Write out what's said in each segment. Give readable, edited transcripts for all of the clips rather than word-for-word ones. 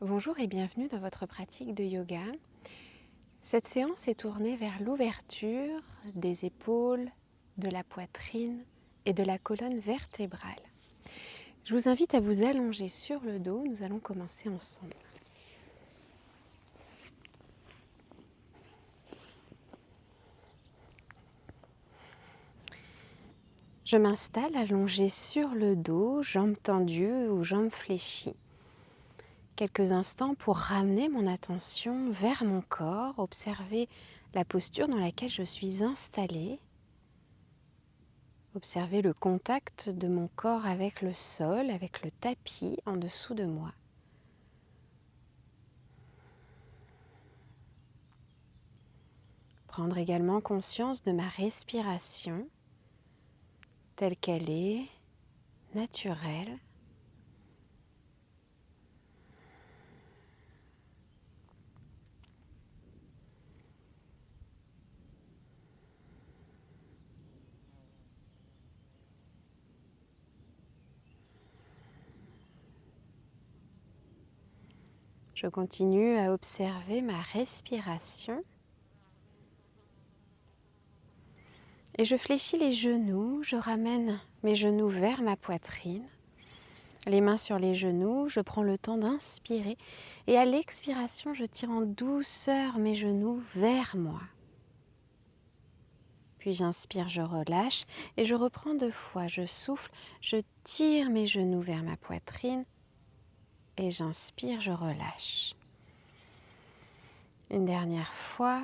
Bonjour et bienvenue dans votre pratique de yoga. Cette séance est tournée vers l'ouverture des épaules, de la poitrine et de la colonne vertébrale. Je vous invite à vous allonger sur le dos, nous allons commencer ensemble. Je m'installe allongée sur le dos, jambes tendues ou jambes fléchies. Quelques instants pour ramener mon attention vers mon corps, observer la posture dans laquelle je suis installée. Observez le contact de mon corps avec le sol, avec le tapis en dessous de moi. Prendre également conscience de ma respiration telle qu'elle est, naturelle. Je continue à observer ma respiration. Et je fléchis les genoux, je ramène mes genoux vers ma poitrine. Les mains sur les genoux, je prends le temps d'inspirer. Et à l'expiration, je tire en douceur mes genoux vers moi. Puis j'inspire, je relâche et je reprends 2 fois. Je souffle, je tire mes genoux vers ma poitrine et j'inspire, je relâche. Une dernière fois.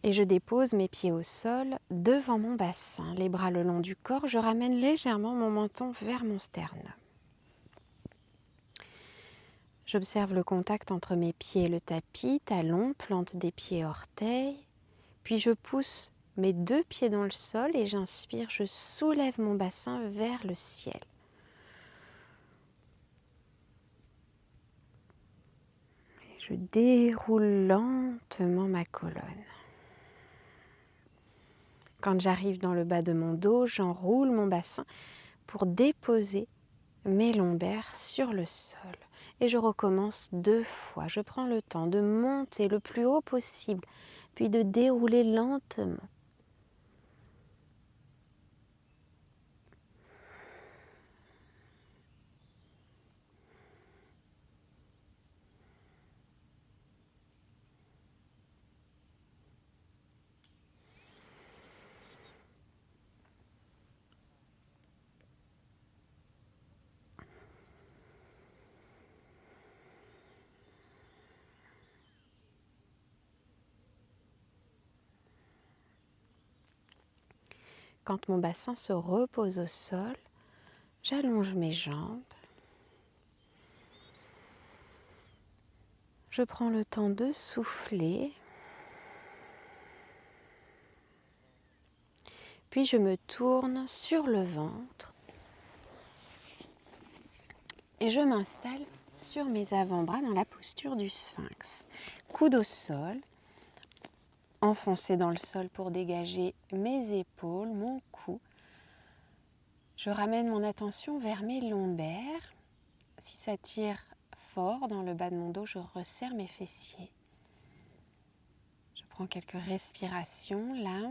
Et je dépose mes pieds au sol devant mon bassin, les bras le long du corps. Je ramène légèrement mon menton vers mon sternum. J'observe le contact entre mes pieds et le tapis, talons, plante des pieds, orteils. Puis je pousse mes 2 pieds dans le sol et j'inspire, je soulève mon bassin vers le ciel. Et je déroule lentement ma colonne. Quand j'arrive dans le bas de mon dos, j'enroule mon bassin pour déposer mes lombaires sur le sol. Et je recommence 2 fois. Je prends le temps de monter le plus haut possible, puis de dérouler lentement. Quand mon bassin se repose au sol, j'allonge mes jambes. Je prends le temps de souffler. Puis je me tourne sur le ventre et je m'installe sur mes avant-bras dans la posture du sphinx. Coude au sol, enfoncé dans le sol pour dégager mes épaules, mon cou. Je ramène mon attention vers mes lombaires. Si ça tire fort dans le bas de mon dos, je resserre mes fessiers. Je prends quelques respirations là.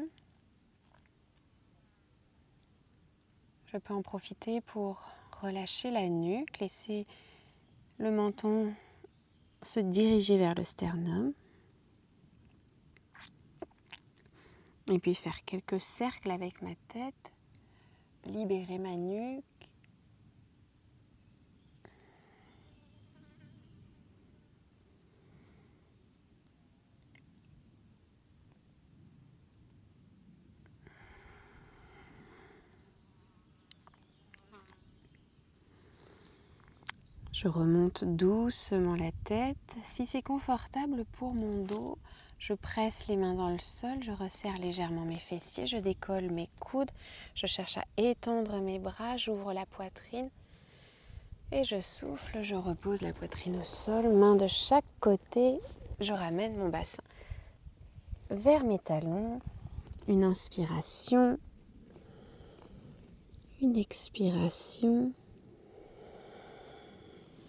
Je peux en profiter pour relâcher la nuque, laisser le menton se diriger vers le sternum. Et puis faire quelques cercles avec ma tête, libérer ma nuque. Je remonte doucement la tête. Si c'est confortable pour mon dos, je presse les mains dans le sol, je resserre légèrement mes fessiers, je décolle mes coudes, je cherche à étendre mes bras, j'ouvre la poitrine et je souffle, je repose la poitrine au sol, main de chaque côté, je ramène mon bassin vers mes talons. Une inspiration, une expiration.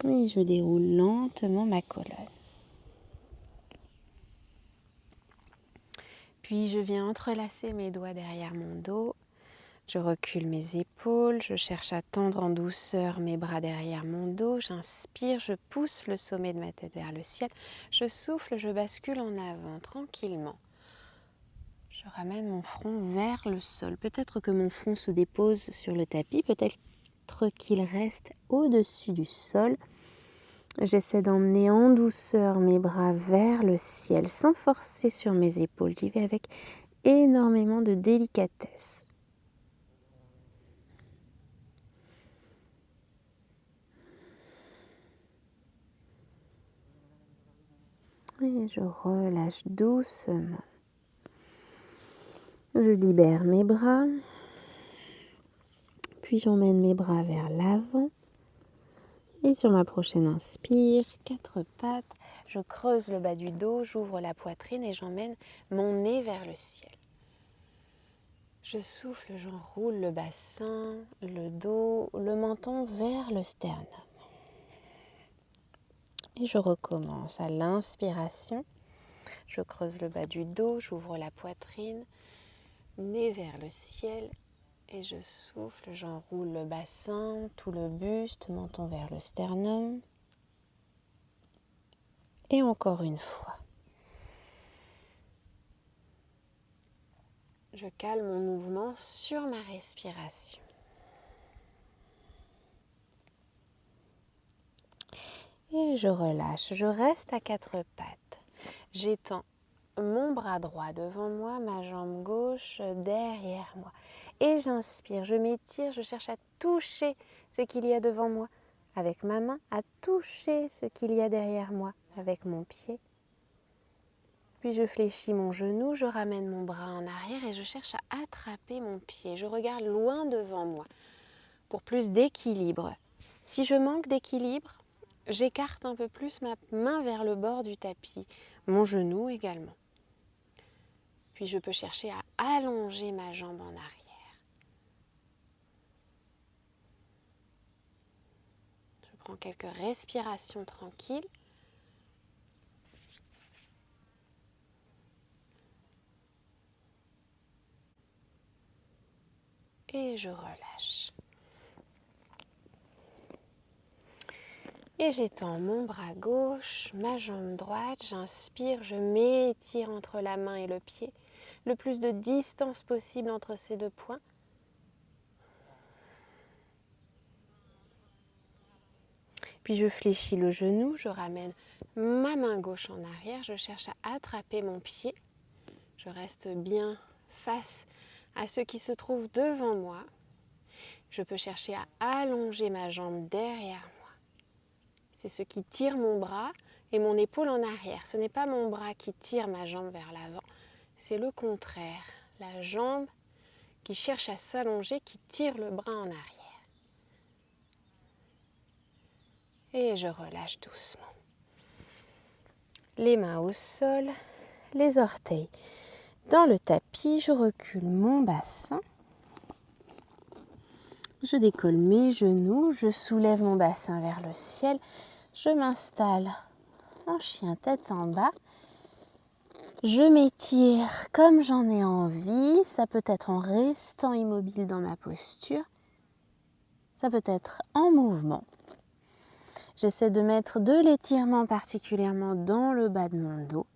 Et je déroule lentement ma colonne. Puis je viens entrelacer mes doigts derrière mon dos. Je recule mes épaules, je cherche à tendre en douceur mes bras derrière mon dos. J'inspire, je pousse le sommet de ma tête vers le ciel. Je souffle, je bascule en avant tranquillement. Je ramène mon front vers le sol. Peut-être que mon front se dépose sur le tapis, peut-être qu'il reste au-dessus du sol. J'essaie d'emmener en douceur mes bras vers le ciel sans forcer sur mes épaules. J'y vais avec énormément de délicatesse. Et je relâche doucement. Je libère mes bras. Puis j'emmène mes bras vers l'avant. Et sur ma prochaine inspire, 4 pattes, je creuse le bas du dos, j'ouvre la poitrine et j'emmène mon nez vers le ciel. Je souffle, j'enroule le bassin, le dos, le menton vers le sternum. Et je recommence à l'inspiration. Je creuse le bas du dos, j'ouvre la poitrine, nez vers le ciel. Et je souffle, j'enroule le bassin, tout le buste, menton vers le sternum. Et encore une fois. Je cale mon mouvement sur ma respiration. Et je relâche, je reste à 4 pattes. J'étends mon bras droit devant moi, ma jambe gauche derrière moi. Et j'inspire, je m'étire, je cherche à toucher ce qu'il y a devant moi avec ma main, à toucher ce qu'il y a derrière moi avec mon pied. Puis je fléchis mon genou, je ramène mon bras en arrière et je cherche à attraper mon pied. Je regarde loin devant moi pour plus d'équilibre. Si je manque d'équilibre, j'écarte un peu plus ma main vers le bord du tapis, mon genou également. Puis je peux chercher à allonger ma jambe en arrière. Je prends quelques respirations tranquilles. Et je relâche. Et j'étends mon bras gauche, ma jambe droite, j'inspire, je m'étire entre la main et le pied, le plus de distance possible entre ces deux points. Puis je fléchis le genou, je ramène ma main gauche en arrière, je cherche à attraper mon pied. Je reste bien face à ce qui se trouve devant moi. Je peux chercher à allonger ma jambe derrière moi. C'est ce qui tire mon bras et mon épaule en arrière. Ce n'est pas mon bras qui tire ma jambe vers l'avant, c'est le contraire. La jambe qui cherche à s'allonger, qui tire le bras en arrière. Et je relâche doucement. Les mains au sol, les orteils dans le tapis, je recule mon bassin. Je décolle mes genoux, je soulève mon bassin vers le ciel. Je m'installe en chien tête en bas. Je m'étire comme j'en ai envie. Ça peut être en restant immobile dans ma posture. Ça peut être en mouvement. J'essaie de mettre de l'étirement particulièrement dans le bas de mon dos.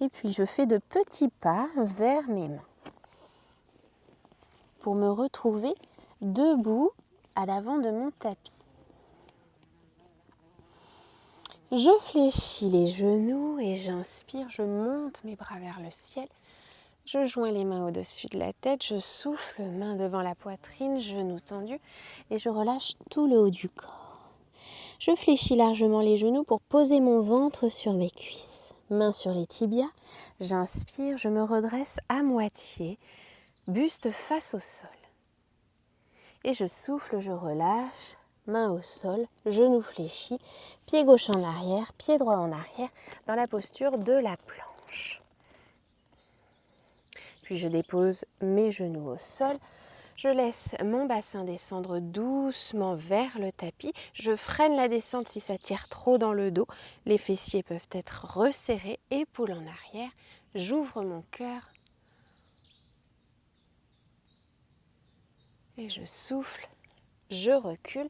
Et puis je fais de petits pas vers mes mains pour me retrouver debout à l'avant de mon tapis. Je fléchis les genoux et j'inspire, je monte mes bras vers le ciel. Je joins les mains au-dessus de la tête, je souffle, main devant la poitrine, genoux tendus et je relâche tout le haut du corps. Je fléchis largement les genoux pour poser mon ventre sur mes cuisses. Mains sur les tibias, j'inspire, je me redresse à moitié, buste face au sol. Et je souffle, je relâche, main au sol, genou fléchi, pied gauche en arrière, pied droit en arrière, dans la posture de la planche. Puis je dépose mes genoux au sol. Je laisse mon bassin descendre doucement vers le tapis. Je freine la descente si ça tire trop dans le dos. Les fessiers peuvent être resserrés, épaules en arrière. J'ouvre mon cœur. Et je souffle, je recule,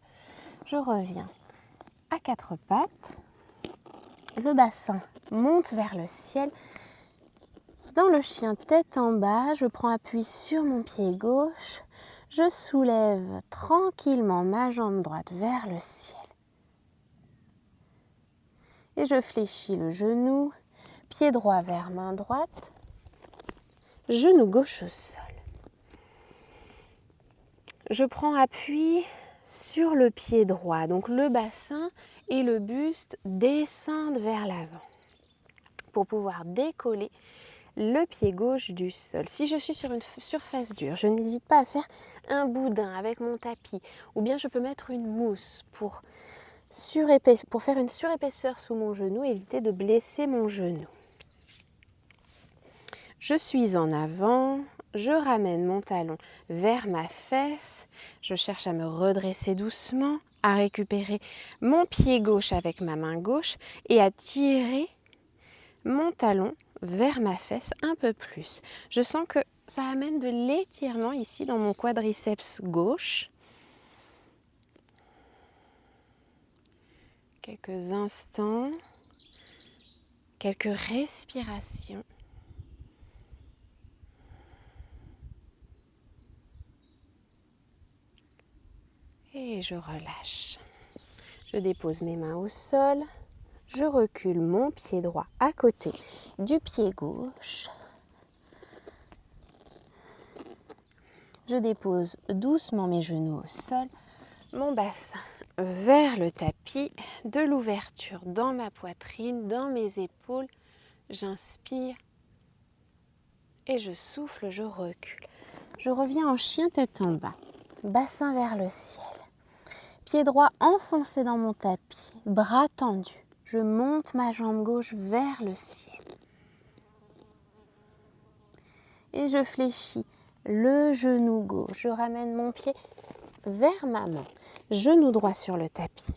je reviens à quatre pattes. Le bassin monte vers le ciel. Dans le chien tête en bas, je prends appui sur mon pied gauche. Je soulève tranquillement ma jambe droite vers le ciel. Et je fléchis le genou, pied droit vers main droite, genou gauche au sol. Je prends appui sur le pied droit, donc le bassin et le buste descendent vers l'avant pour pouvoir décoller le pied gauche du sol. Si je suis sur une surface dure, je n'hésite pas à faire un boudin avec mon tapis ou bien je peux mettre une mousse pour faire une surépaisseur sous mon genou, éviter de blesser mon genou. Je suis en avant, je ramène mon talon vers ma fesse, je cherche à me redresser doucement, à récupérer mon pied gauche avec ma main gauche et à tirer mon talon vers ma fesse un peu plus. Je sens que ça amène de l'étirement ici dans mon quadriceps gauche. Quelques instants, quelques respirations. Et je relâche. Je dépose mes mains au sol. Je recule mon pied droit à côté du pied gauche. Je dépose doucement mes genoux au sol. Mon bassin vers le tapis, de l'ouverture dans ma poitrine, dans mes épaules. J'inspire et je souffle, je recule. Je reviens en chien tête en bas, bassin vers le ciel. Pied droit enfoncé dans mon tapis, bras tendus. Je monte ma jambe gauche vers le ciel. Et je fléchis le genou gauche. Je ramène mon pied vers ma main. Genou droit sur le tapis.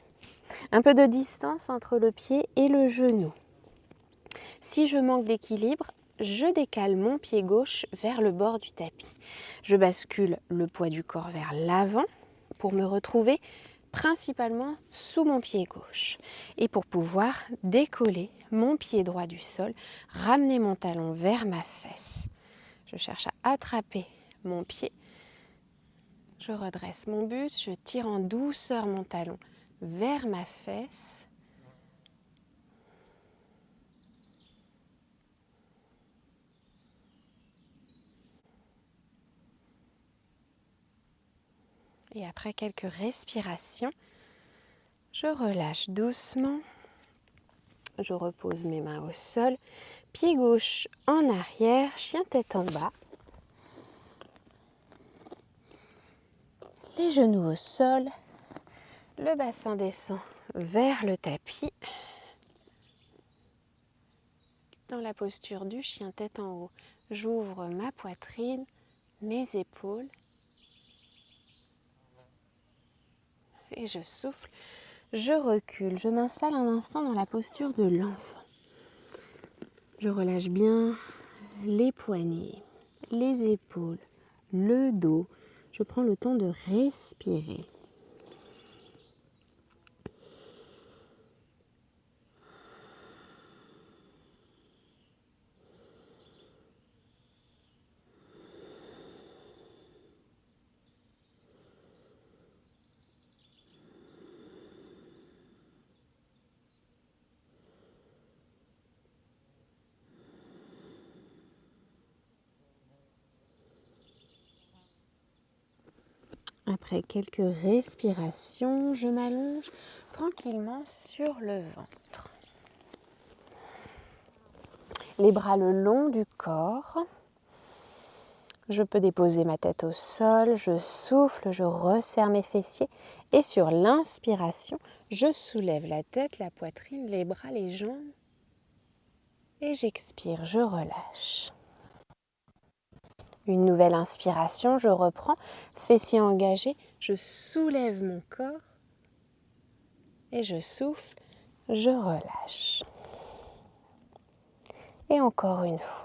Un peu de distance entre le pied et le genou. Si je manque d'équilibre, je décale mon pied gauche vers le bord du tapis. Je bascule le poids du corps vers l'avant pour me retrouver principalement sous mon pied gauche. Et pour pouvoir décoller mon pied droit du sol, ramener mon talon vers ma fesse. Je cherche à attraper mon pied. Je redresse mon buste, je tire en douceur mon talon vers ma fesse. Et après quelques respirations, je relâche doucement. Je repose mes mains au sol. Pied gauche en arrière, chien tête en bas. Les genoux au sol. Le bassin descend vers le tapis. Dans la posture du chien tête en haut, j'ouvre ma poitrine, mes épaules. Et je souffle, je recule, je m'installe un instant dans la posture de l'enfant. Je relâche bien les poignets, les épaules, le dos. Je prends le temps de respirer. Après quelques respirations, je m'allonge tranquillement sur le ventre. Les bras le long du corps. Je peux déposer ma tête au sol, je souffle, je resserre mes fessiers et sur l'inspiration, je soulève la tête, la poitrine, les bras, les jambes et j'expire, je relâche. Une nouvelle inspiration, je reprends, fessiers engagés, je soulève mon corps et je souffle, je relâche. Et encore une fois.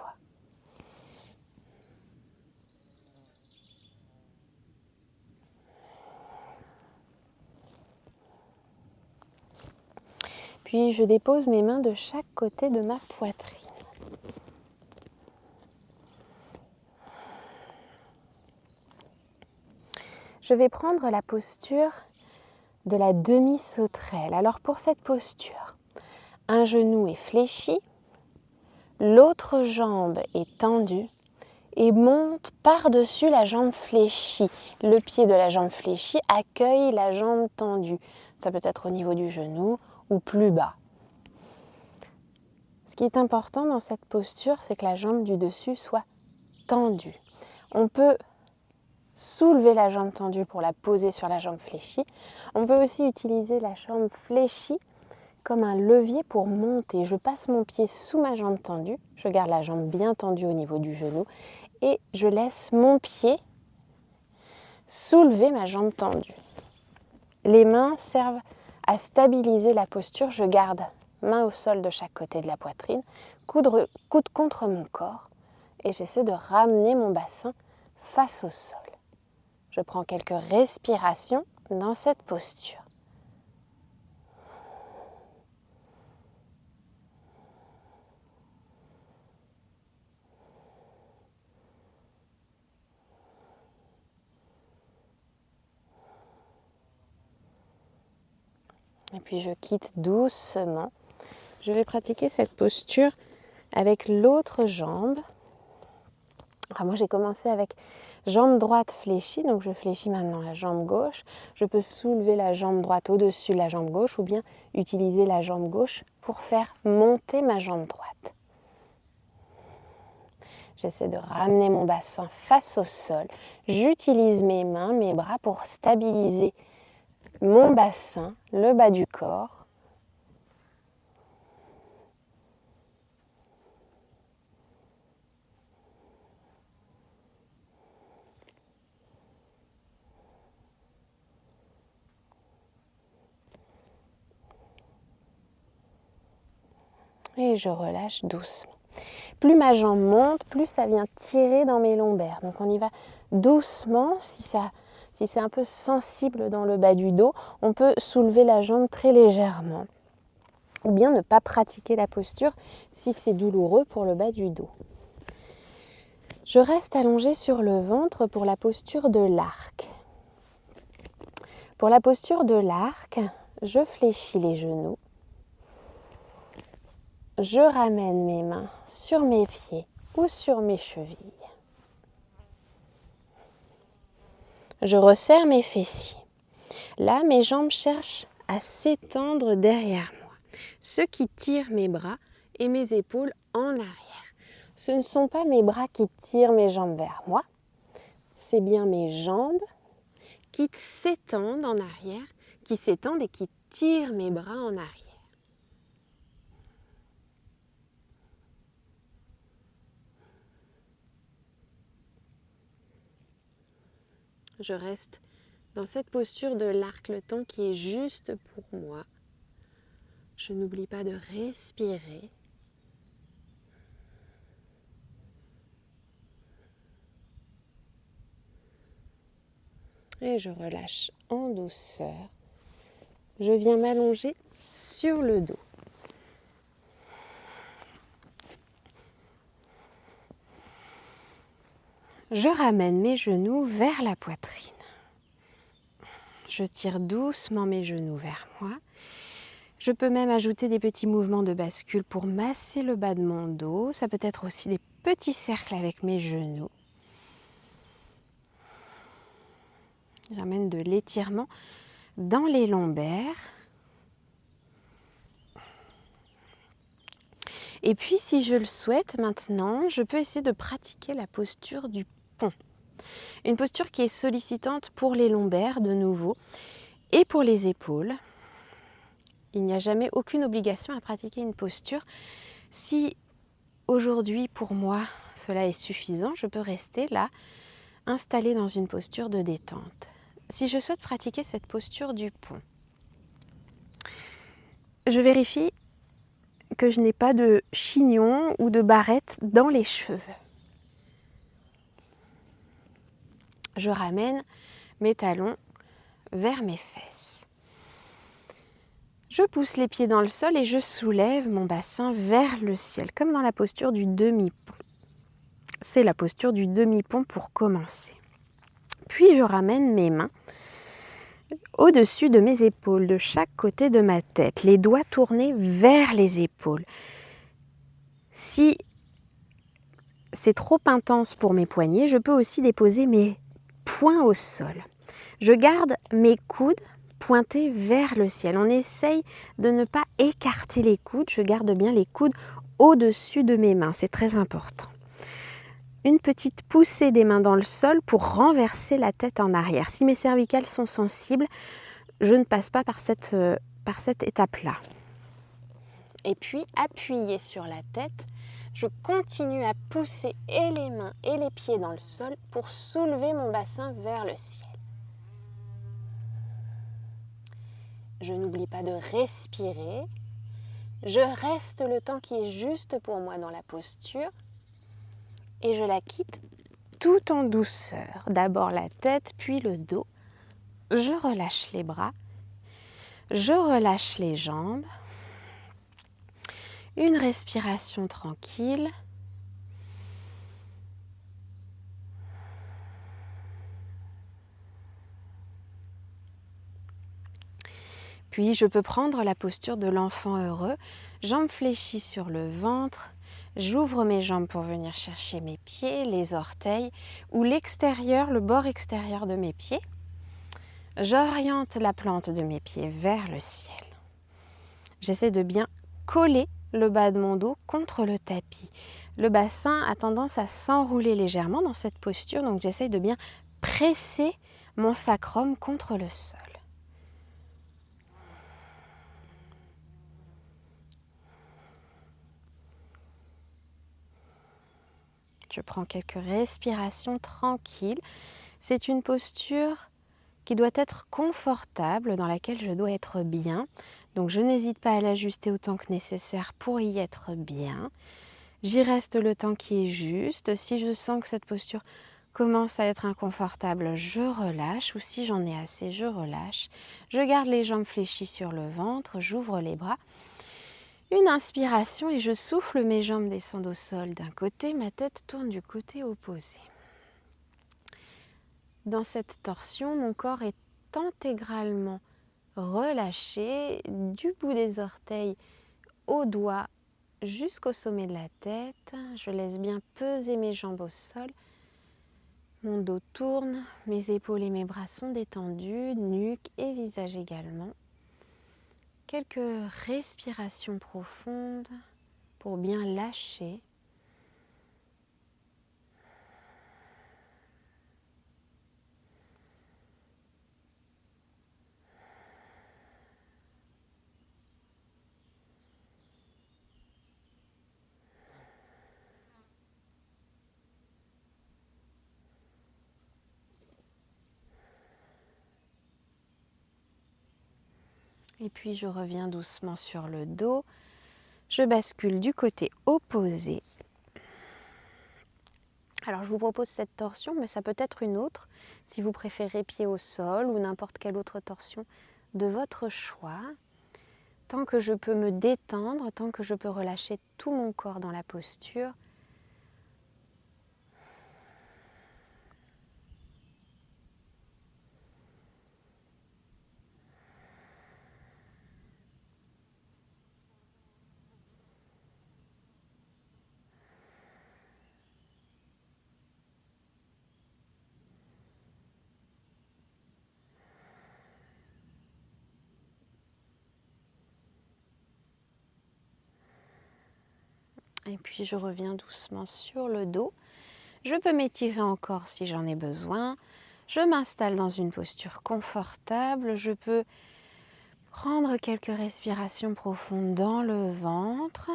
Puis je dépose mes mains de chaque côté de ma poitrine. Je vais prendre la posture de la demi-sauterelle. Alors pour cette posture, un genou est fléchi, l'autre jambe est tendue et monte par-dessus la jambe fléchie. Le pied de la jambe fléchie accueille la jambe tendue. Ça peut être au niveau du genou ou plus bas. Ce qui est important dans cette posture, c'est que la jambe du dessus soit tendue. On peut soulever la jambe tendue pour la poser sur la jambe fléchie. On peut aussi utiliser la jambe fléchie comme un levier pour monter. Je passe mon pied sous ma jambe tendue, je garde la jambe bien tendue au niveau du genou et je laisse mon pied soulever ma jambe tendue. Les mains servent à stabiliser la posture. Je garde main au sol de chaque côté de la poitrine, coude contre mon corps et j'essaie de ramener mon bassin face au sol. Je prends quelques respirations dans cette posture. Et puis je quitte doucement. Je vais pratiquer cette posture avec l'autre jambe. Alors moi j'ai commencé avec jambe droite fléchie, donc je fléchis maintenant la jambe gauche. Je peux soulever la jambe droite au-dessus de la jambe gauche ou bien utiliser la jambe gauche pour faire monter ma jambe droite. J'essaie de ramener mon bassin face au sol. J'utilise mes mains, mes bras pour stabiliser mon bassin, le bas du corps. Et je relâche doucement. Plus ma jambe monte, plus ça vient tirer dans mes lombaires. Donc on y va doucement. Si c'est un peu sensible dans le bas du dos, on peut soulever la jambe très légèrement. Ou bien ne pas pratiquer la posture si c'est douloureux pour le bas du dos. Je reste allongée sur le ventre pour la posture de l'arc. Pour la posture de l'arc, je fléchis les genoux. Je ramène mes mains sur mes pieds ou sur mes chevilles. Je resserre mes fessiers. Là, mes jambes cherchent à s'étendre derrière moi, ce qui tire mes bras et mes épaules en arrière. Ce ne sont pas mes bras qui tirent mes jambes vers moi, c'est bien mes jambes qui s'étendent en arrière, qui s'étendent et qui tirent mes bras en arrière. Je reste dans cette posture de l'arc, le temps qui est juste pour moi. Je n'oublie pas de respirer. Et je relâche en douceur. Je viens m'allonger sur le dos. Je ramène mes genoux vers la poitrine. Je tire doucement mes genoux vers moi. Je peux même ajouter des petits mouvements de bascule pour masser le bas de mon dos. Ça peut être aussi des petits cercles avec mes genoux. J'amène de l'étirement dans les lombaires. Et puis, si je le souhaite maintenant, je peux essayer de pratiquer la posture du pont. Une posture qui est sollicitante pour les lombaires de nouveau et pour les épaules. Il n'y a jamais aucune obligation à pratiquer une posture. Si aujourd'hui pour moi cela est suffisant, je peux rester là, installée dans une posture de détente. Si je souhaite pratiquer cette posture du pont, je vérifie que je n'ai pas de chignon ou de barrette dans les cheveux. Je ramène mes talons vers mes fesses. Je pousse les pieds dans le sol et je soulève mon bassin vers le ciel, comme dans la posture du demi-pont. C'est la posture du demi-pont pour commencer. Puis je ramène mes mains au-dessus de mes épaules, de chaque côté de ma tête, les doigts tournés vers les épaules. Si c'est trop intense pour mes poignets, je peux aussi déposer mes poings au sol. Je garde mes coudes pointés vers le ciel. On essaye de ne pas écarter les coudes. Je garde bien les coudes au-dessus de mes mains. C'est très important. Une petite poussée des mains dans le sol pour renverser la tête en arrière. Si mes cervicales sont sensibles, je ne passe pas par cette étape-là. Et puis, appuyé sur la tête, je continue à pousser et les mains et les pieds dans le sol pour soulever mon bassin vers le ciel. Je n'oublie pas de respirer. Je reste le temps qui est juste pour moi dans la posture et je la quitte tout en douceur. D'abord la tête, puis le dos. Je relâche les bras. Je relâche les jambes. Une respiration tranquille. Puis je peux prendre la posture de l'enfant heureux, jambes fléchies sur le ventre, j'ouvre mes jambes pour venir chercher mes pieds, les orteils ou l'extérieur, le bord extérieur de mes pieds. J'oriente la plante de mes pieds vers le ciel. J'essaie de bien coller le bas de mon dos contre le tapis. Le bassin a tendance à s'enrouler légèrement dans cette posture, donc j'essaie de bien presser mon sacrum contre le sol. Je prends quelques respirations tranquilles. C'est une posture qui doit être confortable, dans laquelle je dois être bien. Donc je n'hésite pas à l'ajuster autant que nécessaire pour y être bien. J'y reste le temps qui est juste. Si je sens que cette posture commence à être inconfortable, je relâche. Ou si j'en ai assez, je relâche. Je garde les jambes fléchies sur le ventre, j'ouvre les bras. Une inspiration et je souffle, mes jambes descendent au sol d'un côté, ma tête tourne du côté opposé. Dans cette torsion, mon corps est intégralement relâché, du bout des orteils aux doigts jusqu'au sommet de la tête. Je laisse bien peser mes jambes au sol. Mon dos tourne, mes épaules et mes bras sont détendus, nuque et visage également. Quelques respirations profondes pour bien lâcher. Et puis je reviens doucement sur le dos. Je bascule du côté opposé. Alors je vous propose cette torsion, mais ça peut être une autre, si vous préférez pied au sol ou n'importe quelle autre torsion de votre choix. Tant que je peux me détendre, tant que je peux relâcher tout mon corps dans la posture. Et puis je reviens doucement sur le dos. Je peux m'étirer encore si j'en ai besoin. Je m'installe dans une posture confortable. Je peux prendre quelques respirations profondes dans le ventre.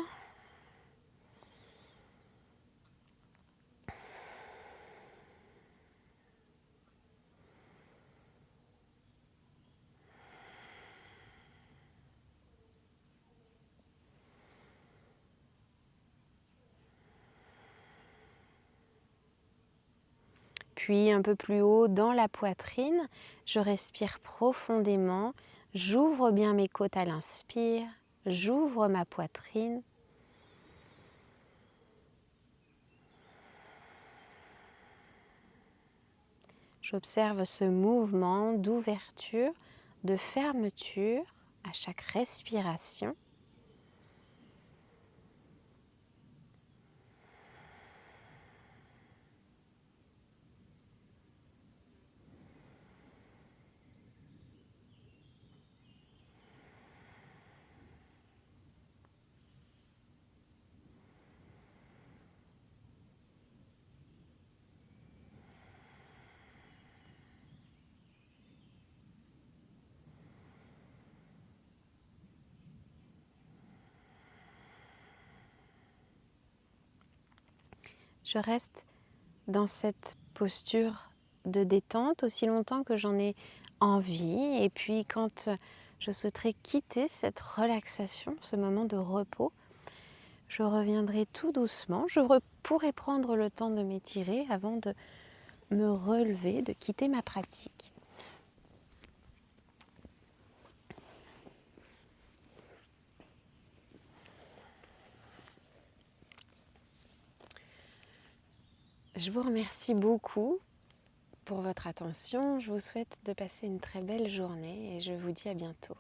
Puis un peu plus haut dans la poitrine, je respire profondément, j'ouvre bien mes côtes à l'inspire, j'ouvre ma poitrine. J'observe ce mouvement d'ouverture, de fermeture à chaque respiration. Je reste dans cette posture de détente aussi longtemps que j'en ai envie. Et puis quand je souhaiterais quitter cette relaxation, ce moment de repos, je reviendrai tout doucement. Je pourrai prendre le temps de m'étirer avant de me relever, de quitter ma pratique. Je vous remercie beaucoup pour votre attention. Je vous souhaite de passer une très belle journée et je vous dis à bientôt.